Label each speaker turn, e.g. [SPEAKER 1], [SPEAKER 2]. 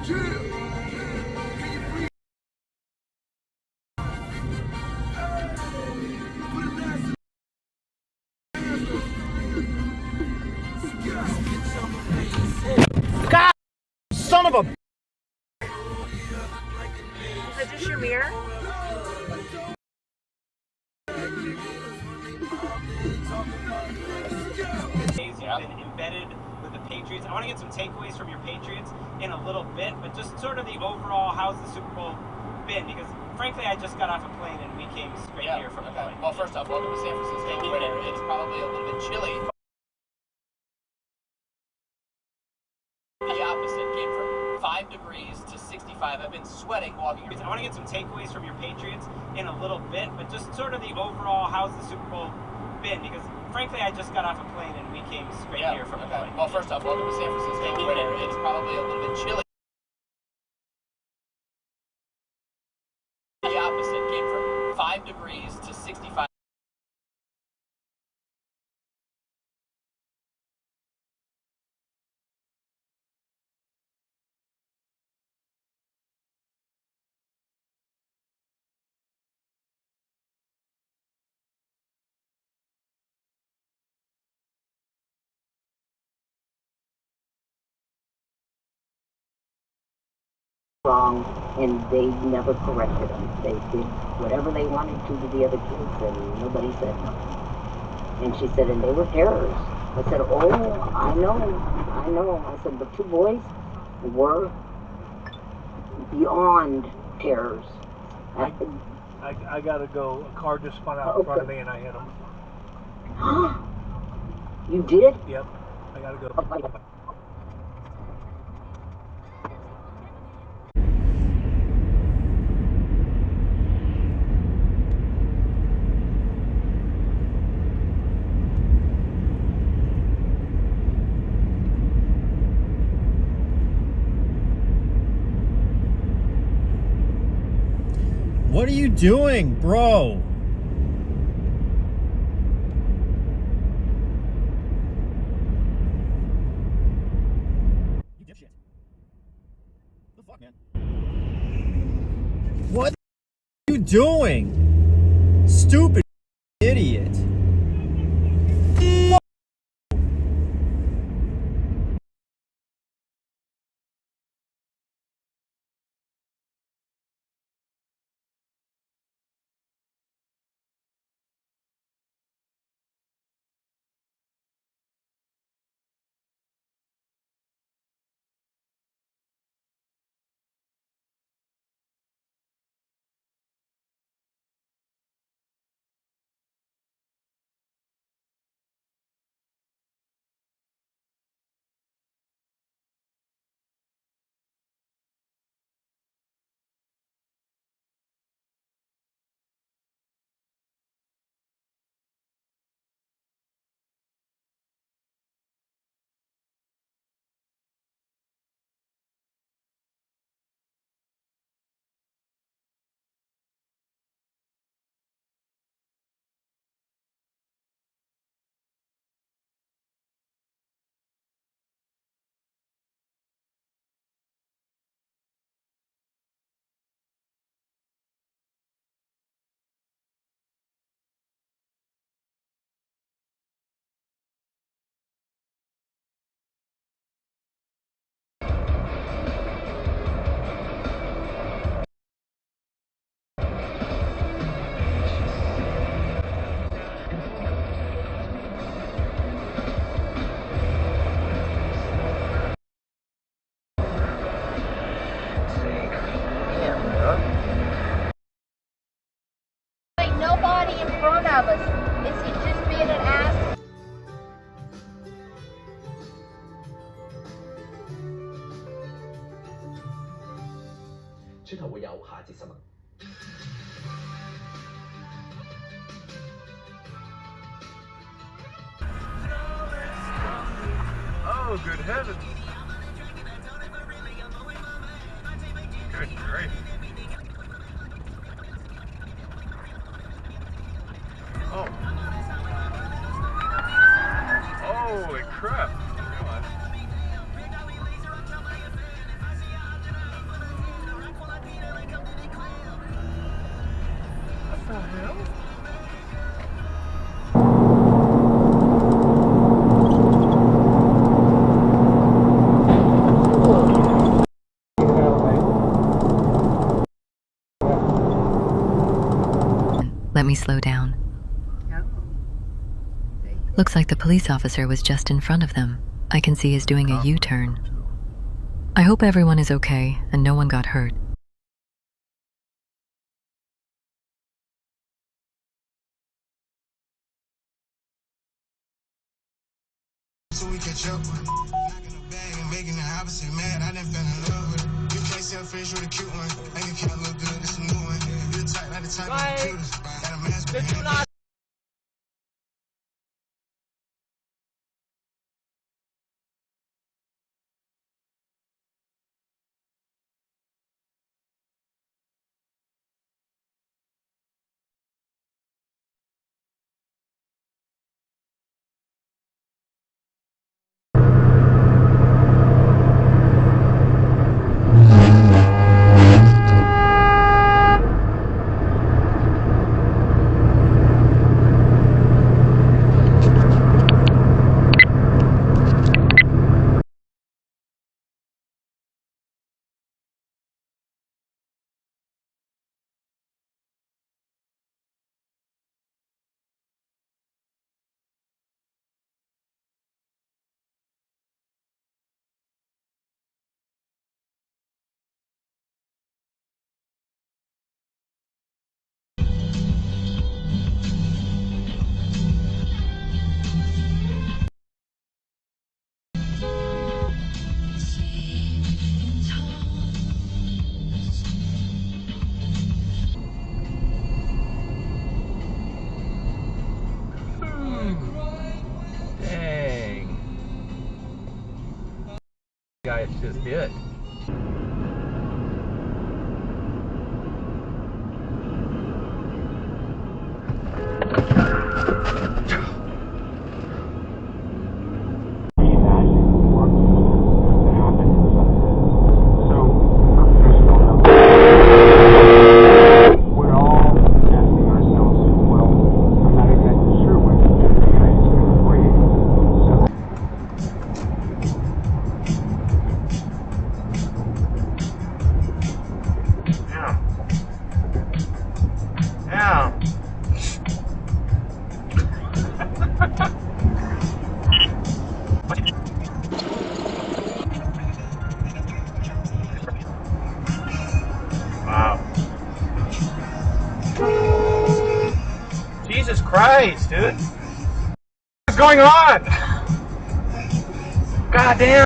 [SPEAKER 1] God, son of a...
[SPEAKER 2] Is this your mirror?
[SPEAKER 3] You've been embedded with the Patriots. I want to get some takeaways from your Patriots in a little bit, but just sort of the overall, how's the Super Bowl been? Because frankly, I just got off a plane and we came straight here from the plane.
[SPEAKER 4] Well, first off, welcome to San Francisco. It's probably a little bit chilly. The opposite came from 5 degrees to 65. I've been sweating walking around.
[SPEAKER 3] I want to get some takeaways from your Patriots in a little bit, but just sort of the overall, how's the Super Bowl been? Because frankly, I just got off a plane and we came straight here from the plane.
[SPEAKER 4] Well, first off, welcome to San Francisco. It's probably a little bit chilly. The opposite came from 5 degrees to 65.
[SPEAKER 5] Wrong, and they never corrected them. They did whatever they wanted to the other kids, and nobody said nothing. And she said, and they were terrors. I said, oh, I know. I said, the 2 boys were beyond terrors.
[SPEAKER 1] I gotta go. A car just spun out in front of me and I hit him.
[SPEAKER 5] You did?
[SPEAKER 1] Yep. I gotta go. What are you doing, bro? You dipshit. What the fuck, man? What are you doing? Stupid idiot.
[SPEAKER 6] Nobody in front of us. Is he just being an ass?
[SPEAKER 7] Oh, good heavens. Good grief. Oh. Holy crap. Come on.
[SPEAKER 8] let me slow down. Looks like the police officer was just in front of them. I can see he's doing a U-turn. I hope everyone is okay and no one got hurt.
[SPEAKER 9] So we catch up. Knocking the bag and making the opposite mad. I done fell in love with it. You can't sell fish with a cute one. Make it count look good, it's a new one. You the type, not the type of the cutest. Got a mask with him.
[SPEAKER 7] Dang. Guys just did.
[SPEAKER 3] Wow. Jesus Christ, dude. What's going on? God damn.